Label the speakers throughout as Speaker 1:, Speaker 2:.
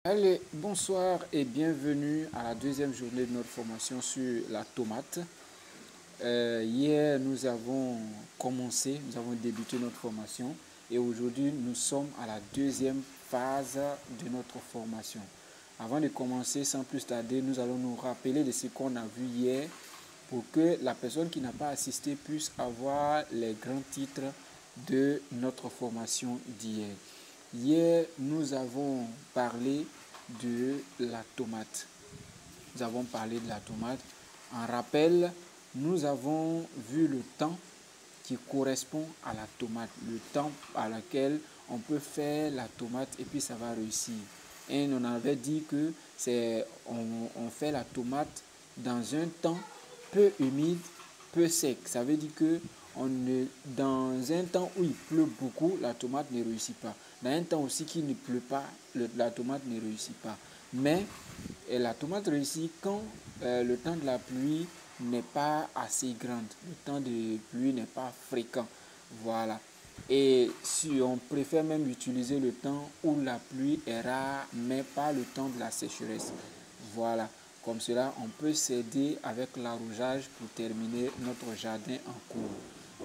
Speaker 1: Allez, bonsoir et bienvenue à la deuxième journée de notre formation sur la tomate. Hier, nous avons débuté notre formation et aujourd'hui, nous sommes à la deuxième phase de notre formation. Avant de commencer, sans plus tarder, nous allons nous rappeler de ce qu'on a vu hier pour que la personne qui n'a pas assisté puisse avoir les grands titres de notre formation d'hier. Hier, nous avons parlé de la tomate. En rappel, nous avons vu le temps qui correspond à la tomate, le temps à laquelle on peut faire la tomate et puis ça va réussir. Et on avait dit que on fait la tomate dans un temps peu humide, peu sec. Ça veut dire que dans un temps où il pleut beaucoup, la tomate ne réussit pas. Dans un temps aussi qui ne pleut pas, la tomate ne réussit pas. Mais la tomate réussit quand le temps de la pluie n'est pas assez grand. Le temps de pluie n'est pas fréquent. Voilà. Et si on préfère même utiliser le temps où la pluie est rare, mais pas le temps de la sécheresse. Voilà. Comme cela, on peut s'aider avec l'arrosage pour terminer notre jardin en cours.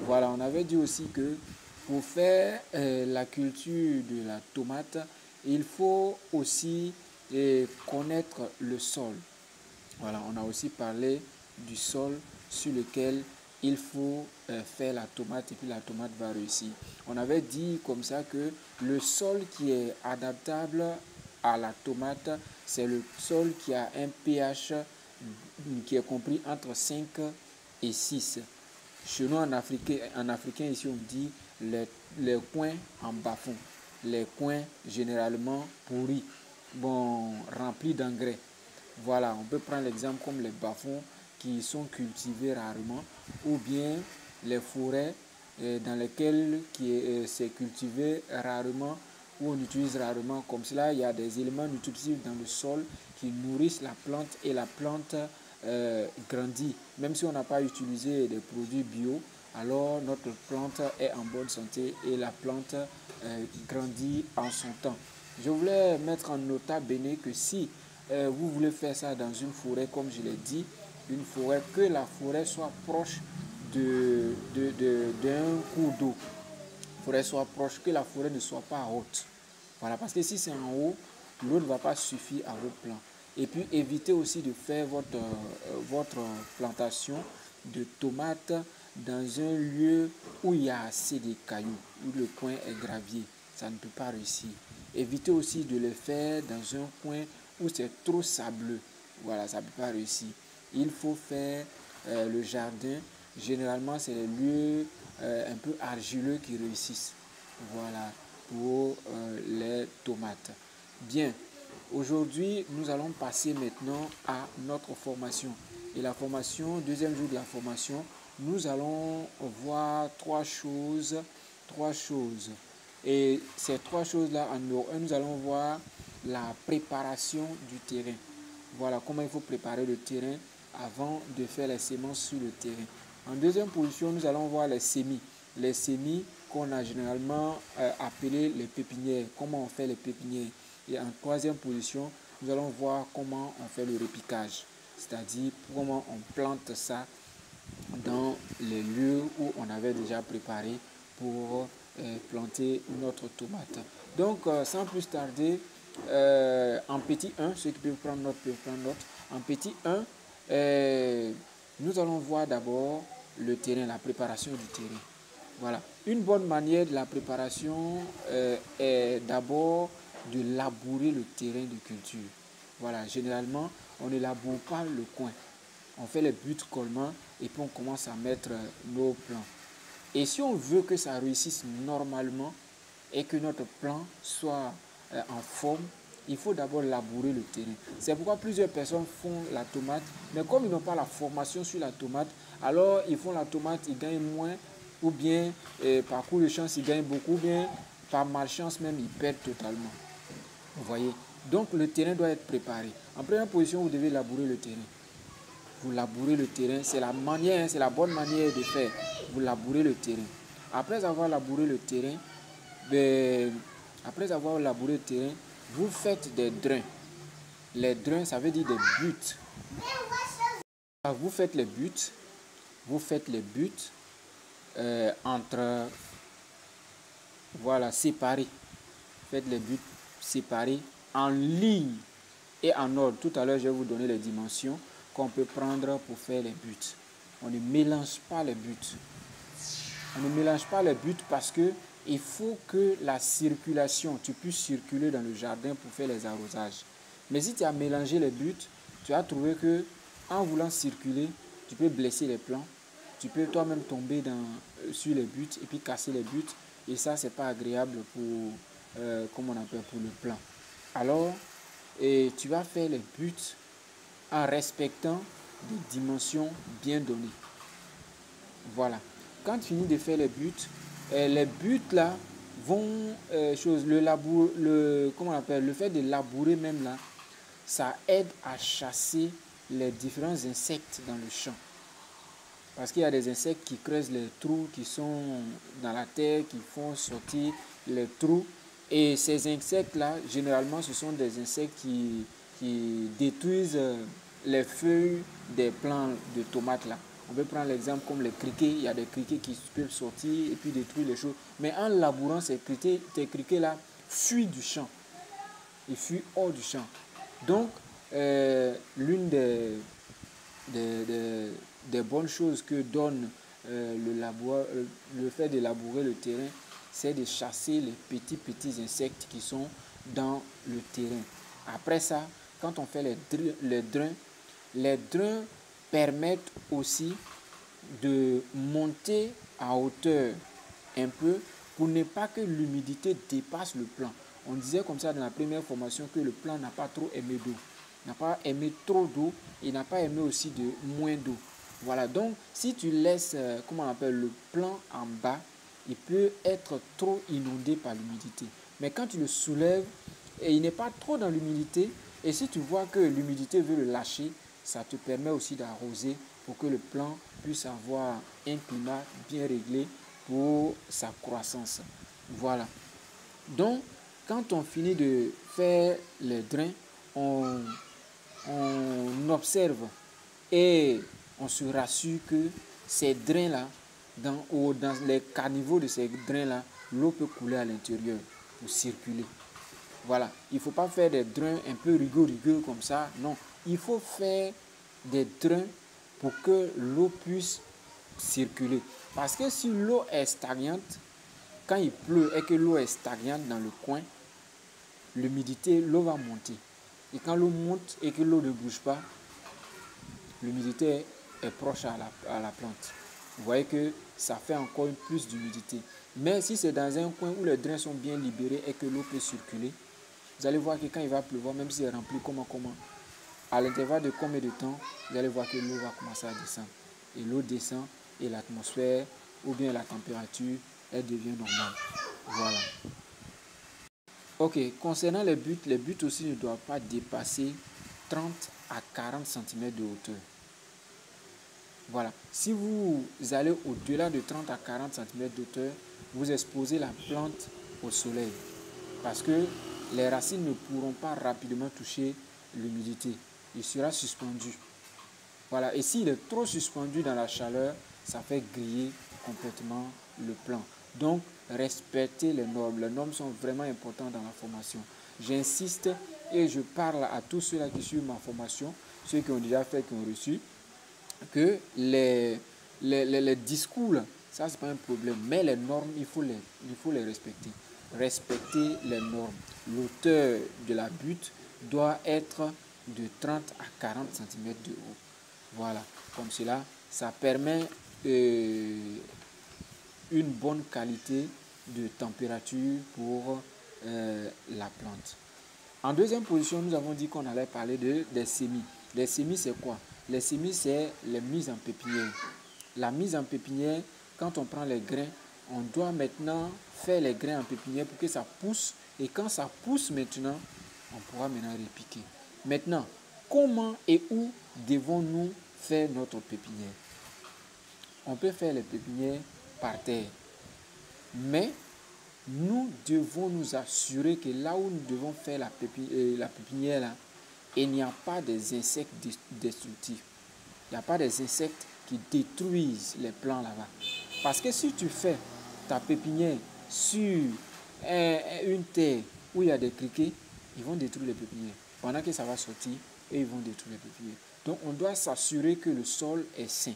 Speaker 1: Voilà, on avait dit aussi que pour faire la culture de la tomate, il faut aussi connaître le sol. Voilà, on a aussi parlé du sol sur lequel il faut faire la tomate et puis la tomate va réussir. On avait dit comme ça que le sol qui est adaptable à la tomate, c'est le sol qui a un pH qui est compris entre 5 et 6. Chez nous, en africain, ici, on dit les coins en bas-fond. Les coins généralement pourris, remplis d'engrais. Voilà, on peut prendre l'exemple comme les bas-fonds qui sont cultivés rarement ou bien les forêts dans lesquelles c'est cultivé rarement ou on utilise rarement. Comme cela, il y a des éléments nutritifs dans le sol qui nourrissent la plante et la plante grandit. Même si on n'a pas utilisé des produits bio, alors notre plante est en bonne santé et la plante grandit en son temps. Je voulais mettre en nota bene que si vous voulez faire ça dans une forêt, comme je l'ai dit, une forêt, que la forêt soit proche d'un cours d'eau. Forêt soit proche, que la forêt ne soit pas haute. Voilà, parce que si c'est en haut, l'eau ne va pas suffire à vos plants. Et puis évitez aussi de faire votre plantation de tomates dans un lieu où il y a assez de cailloux, où le coin est gravier. Ça ne peut pas réussir. Évitez aussi de le faire dans un coin où c'est trop sableux. Voilà, ça ne peut pas réussir. Il faut faire le jardin. Généralement, c'est les lieux un peu argileux qui réussissent. Voilà, pour les tomates. Bien, aujourd'hui, nous allons passer maintenant à notre formation. Et la formation, deuxième jour de la formation, nous allons voir trois choses. Et ces trois choses-là, en numéro 1, nous allons voir la préparation du terrain. Voilà comment il faut préparer le terrain avant de faire les semences sur le terrain. En deuxième position, nous allons voir les semis. Les semis qu'on a généralement appelés les pépinières. Comment on fait les pépinières. Et en troisième position, nous allons voir comment on fait le repiquage. C'est-à-dire comment on plante ça dans les lieux où on avait déjà préparé pour planter notre tomate. Donc, sans plus tarder, en petit 1, ceux qui peuvent prendre note peuvent prendre note. En petit 1, nous allons voir d'abord le terrain, la préparation du terrain. Voilà. Une bonne manière de la préparation est d'abord de labourer le terrain de culture. Voilà. Généralement, on ne laboure pas le coin. On fait les buts collements et puis on commence à mettre nos plants. Et si on veut que ça réussisse normalement et que notre plant soit en forme, il faut d'abord labourer le terrain. C'est pourquoi plusieurs personnes font la tomate, mais comme ils n'ont pas la formation sur la tomate, alors ils font la tomate, ils gagnent moins, ou bien par coup de chance, ils gagnent beaucoup, ou bien par malchance même, ils perdent totalement. Vous voyez? Donc le terrain doit être préparé. En première position, vous devez labourer le terrain. Vous labourez le terrain, c'est la manière, c'est la bonne manière de faire. Vous labourez le terrain. Après avoir labouré le terrain, vous faites des drains. Les drains, ça veut dire des buts. Vous faites les buts entre, voilà, séparés. Faites les buts séparés en ligne et en ordre. Tout à l'heure, je vais vous donner les dimensions qu'on peut prendre pour faire les buts. On ne mélange pas les buts. On ne mélange pas les buts parce que il faut que la circulation, tu puisses circuler dans le jardin pour faire les arrosages. Mais si tu as mélangé les buts, tu as trouvé que en voulant circuler, tu peux blesser les plants. Tu peux toi-même tomber sur les buts et puis casser les buts. Et ça, c'est pas agréable pour, comment on appelle, pour le plant. Alors, tu vas faire les buts en respectant des dimensions bien données. Voilà. Quand tu finis de faire les buts là vont comment on appelle, le fait de labourer même là, ça aide à chasser les différents insectes dans le champ. Parce qu'il y a des insectes qui creusent les trous qui sont dans la terre, qui font sortir les trous. Et ces insectes-là, généralement, ce sont des insectes qui détruisent les feuilles des plants de tomates là. On peut prendre l'exemple comme les criquets. Il y a des criquets qui peuvent sortir et puis détruire les choses. Mais en labourant ces criquets-là fuient du champ. Ils fuient hors du champ. Donc, l'une des bonnes choses que donne le fait de labourer le terrain, c'est de chasser les petits insectes qui sont dans le terrain. Après ça, quand on fait les drains permettent aussi de monter à hauteur un peu pour ne pas que l'humidité dépasse le plant. On disait comme ça dans la première formation que le plant n'a pas trop aimé d'eau, n'a pas aimé trop d'eau et n'a pas aimé aussi de moins d'eau. Voilà, donc si tu laisses, comment on appelle, le plant en bas, il peut être trop inondé par l'humidité. Mais quand tu le soulèves, et il n'est pas trop dans l'humidité, et si tu vois que l'humidité veut le lâcher, ça te permet aussi d'arroser pour que le plant puisse avoir un climat bien réglé pour sa croissance. Voilà. Donc, quand on finit de faire les drains, on observe et on se rassure que ces drains-là, dans les caniveaux de ces drains-là, l'eau peut couler à l'intérieur pour circuler. Voilà, il ne faut pas faire des drains un peu rigoureux comme ça. Non, il faut faire des drains pour que l'eau puisse circuler. Parce que si l'eau est stagnante, quand il pleut et que l'eau est stagnante dans le coin, l'humidité, l'eau va monter. Et quand l'eau monte et que l'eau ne bouge pas, l'humidité est proche à la plante. Vous voyez que ça fait encore plus d'humidité. Mais si c'est dans un coin où les drains sont bien libérés et que l'eau peut circuler, vous allez voir que quand il va pleuvoir, même si c'est rempli comment, à l'intervalle de combien de temps, vous allez voir que l'eau va commencer à descendre. Et l'eau descend et l'atmosphère ou bien la température, elle devient normale. Voilà. Ok, concernant les buts aussi ne doivent pas dépasser 30 à 40 cm de hauteur. Voilà. Si vous allez au-delà de 30 à 40 cm de hauteur, vous exposez la plante au soleil. Parce que les racines ne pourront pas rapidement toucher l'humidité. Il sera suspendu. Voilà. Et s'il est trop suspendu dans la chaleur, ça fait griller complètement le plant. Donc, respectez les normes. Les normes sont vraiment importantes dans la formation. J'insiste et je parle à tous ceux-là qui suivent ma formation, ceux qui ont déjà fait, qui ont reçu, que les discours, là, ça, c'est pas un problème. Mais les normes, il faut les respecter. Respecter les normes. L'auteur de la butte doit être de 30 à 40 cm de haut. Voilà. Comme cela, ça permet une bonne qualité de température pour la plante. En deuxième position, nous avons dit qu'on allait parler des semis. Les semis, c'est quoi? Les semis, c'est les mises en pépinière. La mise en pépinière, quand on prend les grains, on doit maintenant faire les grains en pépinière pour que ça pousse. Et quand ça pousse maintenant, on pourra maintenant repiquer. Maintenant, comment et où devons-nous faire notre pépinière? On peut faire les pépinières par terre. Mais nous devons nous assurer que là où nous devons faire la pépinière, là, il n'y a pas des insectes destructifs. Il n'y a pas des insectes qui détruisent les plants là-bas. Parce que si tu fais ta pépinière sur une terre où il y a des criquets, ils vont détruire les pépinières. Pendant que ça va sortir, et ils vont détruire les pépinières. Donc on doit s'assurer que le sol est sain.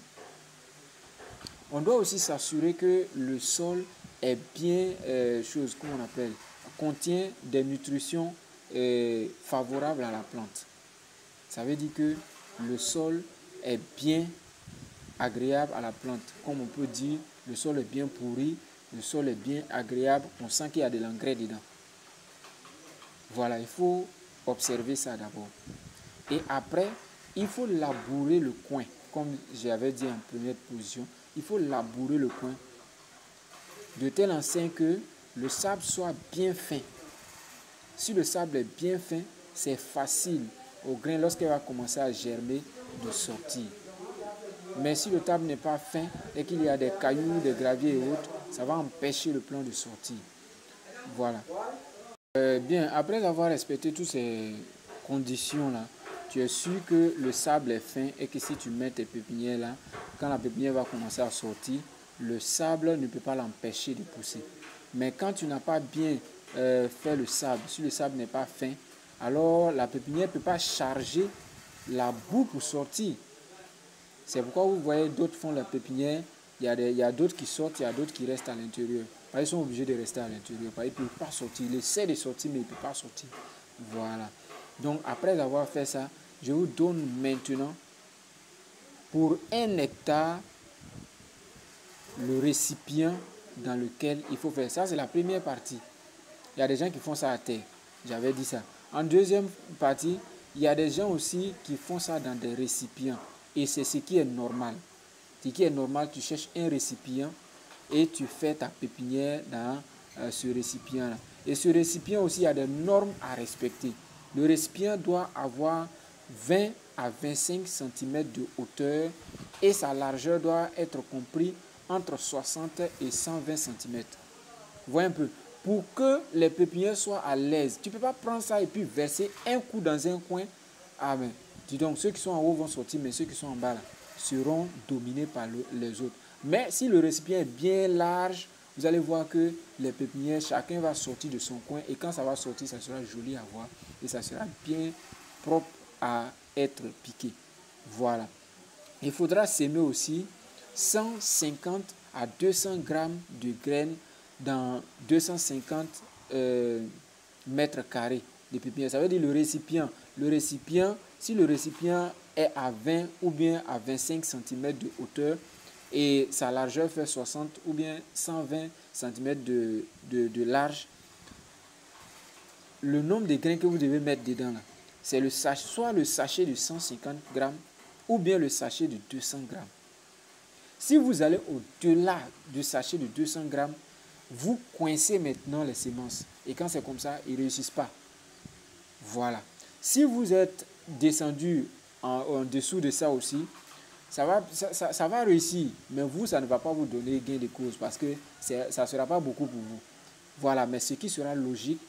Speaker 1: On doit aussi s'assurer que le sol est bien, comment on appelle, contient des nutritions favorables à la plante. Ça veut dire que le sol est bien agréable à la plante. Comme on peut dire, le sol est bien pourri, le sol est bien agréable, on sent qu'il y a de l'engrais dedans. Voilà, il faut observer ça d'abord. Et après, il faut labourer le coin. Comme j'avais dit en première position, il faut labourer le coin de telle enseigne que le sable soit bien fin. Si le sable est bien fin, c'est facile au grain, lorsqu'il va commencer à germer, de sortir. Mais si le sable n'est pas fin et qu'il y a des cailloux, des graviers et autres, ça va empêcher le plant de sortir. Voilà. Bien, après avoir respecté toutes ces conditions-là, tu es sûr que le sable est fin et que si tu mets tes pépinières là, quand la pépinière va commencer à sortir, le sable ne peut pas l'empêcher de pousser. Mais quand tu n'as pas bien fait le sable, si le sable n'est pas fin, alors la pépinière ne peut pas charger la boue pour sortir. C'est pourquoi vous voyez d'autres font la pépinière, il y a d'autres qui sortent, il y a d'autres qui restent à l'intérieur. Ils sont obligés de rester à l'intérieur. Ils ne peuvent pas sortir. Ils essaient de sortir, mais ils ne peuvent pas sortir. Voilà. Donc, après avoir fait ça, je vous donne maintenant, pour 1 hectare, le récipient dans lequel il faut faire. Ça, c'est la première partie. Il y a des gens qui font ça à terre. J'avais dit ça. En deuxième partie, il y a des gens aussi qui font ça dans des récipients. Et c'est ce qui est normal. Ce qui est normal, tu cherches un récipient et tu fais ta pépinière dans ce récipient-là. Et ce récipient aussi, il y a des normes à respecter. Le récipient doit avoir 20 à 25 cm de hauteur et sa largeur doit être comprise entre 60 et 120 cm. Voyez un peu. Pour que les pépinières soient à l'aise, tu ne peux pas prendre ça et puis verser un coup dans un coin. Ah ben, dis donc, ceux qui sont en haut vont sortir, mais ceux qui sont en bas là, seront dominés par les autres. Mais si le récipient est bien large, vous allez voir que les pépinières, chacun va sortir de son coin et quand ça va sortir, ça sera joli à voir et ça sera bien propre à être piqué. Voilà. Il faudra s'aimer aussi 150 à 200 grammes de graines dans 250 mètres carrés de pépinière. Ça veut dire le récipient, si le récipient est à 20 ou bien à 25 cm de hauteur et sa largeur fait 60 ou bien 120 cm de large, le nombre de grains que vous devez mettre dedans, c'est soit le sachet de 150 grammes ou bien le sachet de 200 grammes. Si vous allez au-delà du sachet de 200 grammes, vous coincez maintenant les semences. Et quand c'est comme ça, ils ne réussissent pas. Voilà. Si vous êtes descendu en dessous de ça aussi, ça va réussir. Mais vous, ça ne va pas vous donner gain de cause parce que ça ne sera pas beaucoup pour vous. Voilà. Mais ce qui sera logique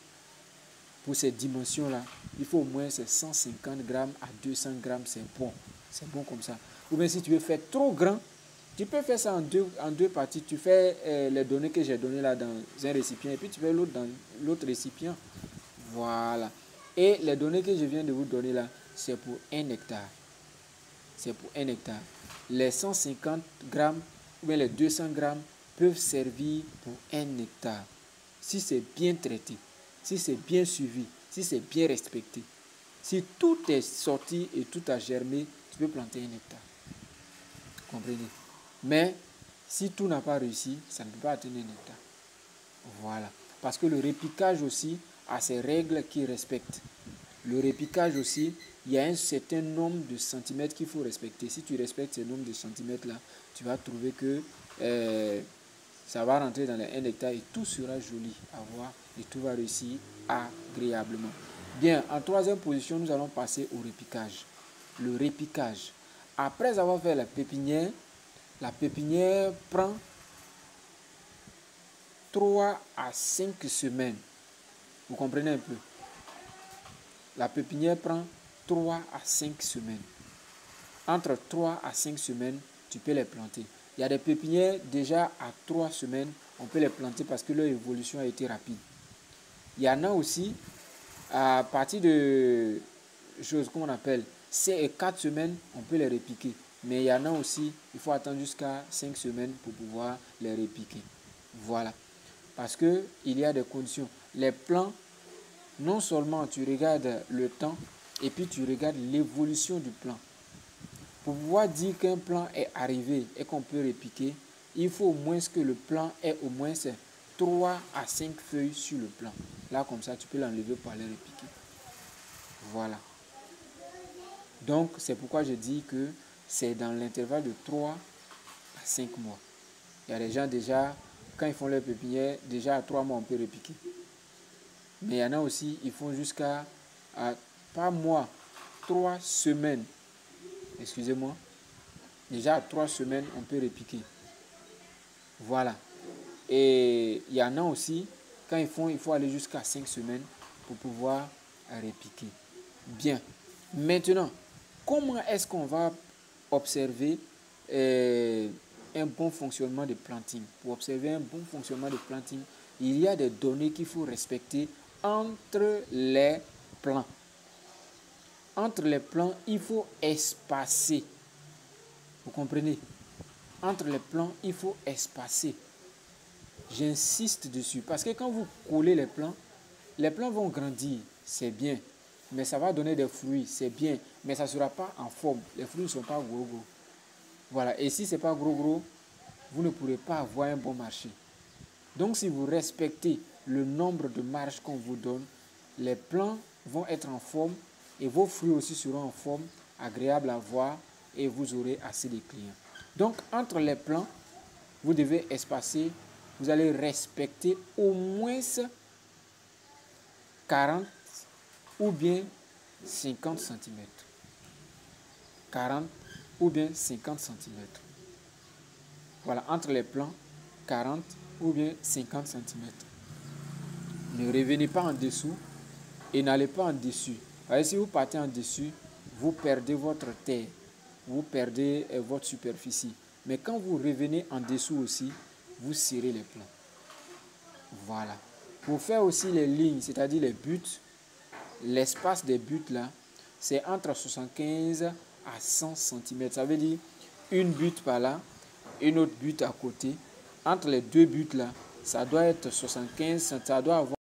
Speaker 1: pour ces dimensions-là, il faut au moins 150 grammes à 200 grammes. C'est bon. C'est bon comme ça. Ou bien si tu veux faire trop grand, tu peux faire ça en deux parties. Tu fais les données que j'ai données là dans un récipient et puis tu fais l'autre dans l'autre récipient. Voilà. Et les données que je viens de vous donner là, c'est pour 1 hectare. C'est pour 1 hectare. Les 150 grammes ou bien les 200 grammes peuvent servir pour 1 hectare. Si c'est bien traité, si c'est bien suivi, si c'est bien respecté. Si tout est sorti et tout a germé, tu peux planter 1 hectare. Comprenez? Mais si tout n'a pas réussi, ça ne peut pas atteindre 1 hectare. Voilà. Parce que le repiquage aussi a ses règles qu'il respecte. Le repiquage aussi, il y a un certain nombre de centimètres qu'il faut respecter. Si tu respectes ce nombre de centimètres-là, tu vas trouver que ça va rentrer dans les 1 hectare et tout sera joli à voir et tout va réussir agréablement. Bien, en troisième position, nous allons passer au repiquage. Le repiquage. Après avoir fait la pépinière prend 3 à 5 semaines. Vous comprenez un peu? La pépinière prend 3 à 5 semaines. Entre 3 à 5 semaines, tu peux les planter. Il y a des pépinières déjà à 3 semaines, on peut les planter parce que leur évolution a été rapide. Il y en a aussi, à partir de choses qu'on appelle 4 semaines, on peut les repiquer. Mais il y en a aussi, il faut attendre jusqu'à 5 semaines pour pouvoir les repiquer. Voilà. Parce qu'il y a des conditions. Les plants, non seulement tu regardes le temps, et puis tu regardes l'évolution du plant. Pour pouvoir dire qu'un plant est arrivé et qu'on peut repiquer, il faut au moins que le plant ait au moins 3 à 5 feuilles sur le plant. Là, comme ça, tu peux l'enlever pour aller repiquer. Voilà. Donc, c'est pourquoi je dis que c'est dans l'intervalle de 3 à 5 mois. Il y a des gens déjà, quand ils font leur pépinière, déjà à 3 mois, on peut repiquer. Mais il y en a aussi, ils font jusqu'à, pas mois, 3 semaines. Excusez-moi. Déjà à 3 semaines, on peut repiquer. Voilà. Et il y en a aussi, quand ils font, il faut aller jusqu'à 5 semaines pour pouvoir repiquer. Bien. Maintenant, comment est-ce qu'on va observer un bon fonctionnement de planting? Pour observer un bon fonctionnement de planting, il y a des données qu'il faut respecter entre les plants. Entre les plants, il faut espacer. Vous comprenez? Entre les plants, il faut espacer. J'insiste dessus parce que quand vous collez les plants vont grandir, c'est bien. Mais ça va donner des fruits, c'est bien. Mais ça ne sera pas en forme. Les fruits ne sont pas gros. Voilà. Et si ce n'est pas gros, vous ne pourrez pas avoir un bon marché. Donc si vous respectez le nombre de marches qu'on vous donne, les plants vont être en forme et vos fruits aussi seront en forme, agréables à voir et vous aurez assez de clients. Donc entre les plants, vous devez espacer, vous allez respecter au moins 40 ou bien 50 cm. 40 ou bien 50 cm. Voilà, entre les plants, 40 ou bien 50 cm. Ne revenez pas en dessous et n'allez pas en dessus. Si vous partez en dessus, vous perdez votre terre, vous perdez votre superficie. Mais quand vous revenez en dessous aussi, vous serrez les plants. Voilà. Pour faire aussi les lignes, c'est-à-dire les buts, l'espace des buts là, c'est entre 75 à 100 cm. Ça veut dire une butte par là, une autre butte à côté. Entre les deux buts là, ça doit être 75 cm. Ça doit avoir